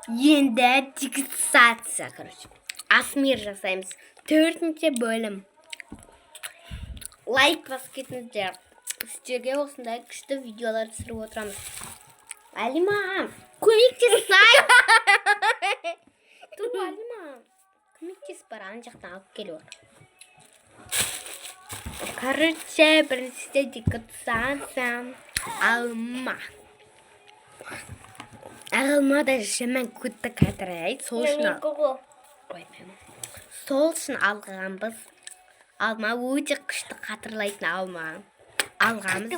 Енді дегустация, короче. Асмир жасаймыз. Төртінші бөлім. Лайк баскетіңіздер. Сіздерге осындай күшті видеолар түсіріп отырамыз. Алима, көмектесай. Тұр, Алима. Көмектес бар, ана жақтан алып келіп отыр. Короче, біріншісі дегустация. Алма. Алмада жаман көтті қатырайды. Сол үшін алғанбыз. Алма өте күшті қатырлайтын алма. Алғамыз.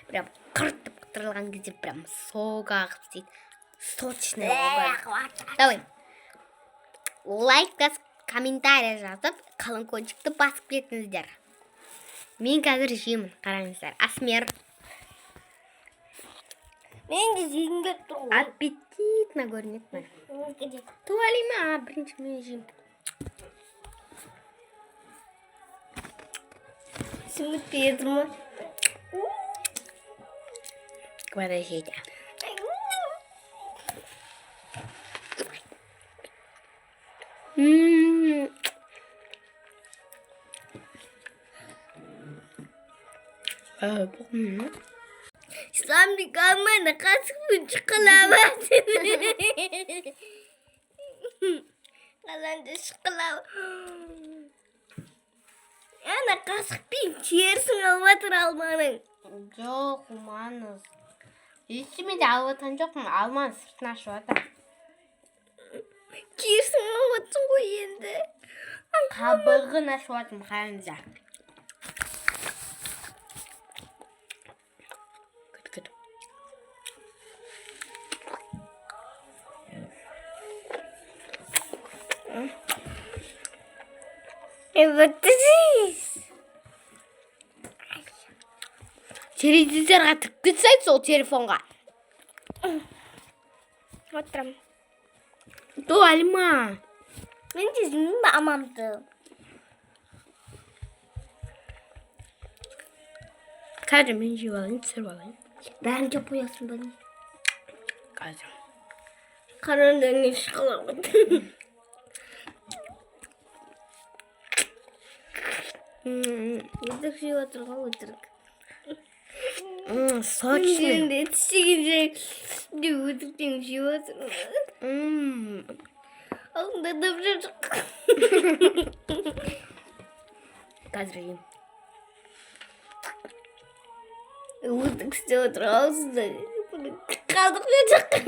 Прям қыртып қатырылған кезде прям сок ағып дейді. Сочный. Давай. Лайк, комментарий жазып, колокольчикті басып кетіңіздер. Мен қазір жеймін, қараңыздар. Асмер. Мен де жеймін тұру. Аппетитно көрінеді ме? Туалима, бірінші мен жеймін. Смыт педірмі? Квада жейді. Самди камена қасықпен шықылап. Қаланды шықылап. Ана қасықпен терісін алып отыр алманың. Жоқ, уманыз. Ештеме де алып отырған жоқпын. Алманы сыртын ашып отыр. Терісін алып отырсың ғой енді. Қабығын ашып отырмын, қараңыздар. Вот здесь. Теледизорға тікті сайт сол телефонға. Отырам. Ту, Алима. Мен де жеймін амамды. Қазір мен жеп алайын, түсіріп алайын. Бәрін жеп қоясың ба не? Қазір. Қараңды шықылап. Өтірік жеп отырға өтірік. Сочный. Енді тістеген жай өтіріктен жеп отырмын. Алдында дәп жақ. Қазір жеймін. Өтірік істеп отыр аузында. Қалдық жақ.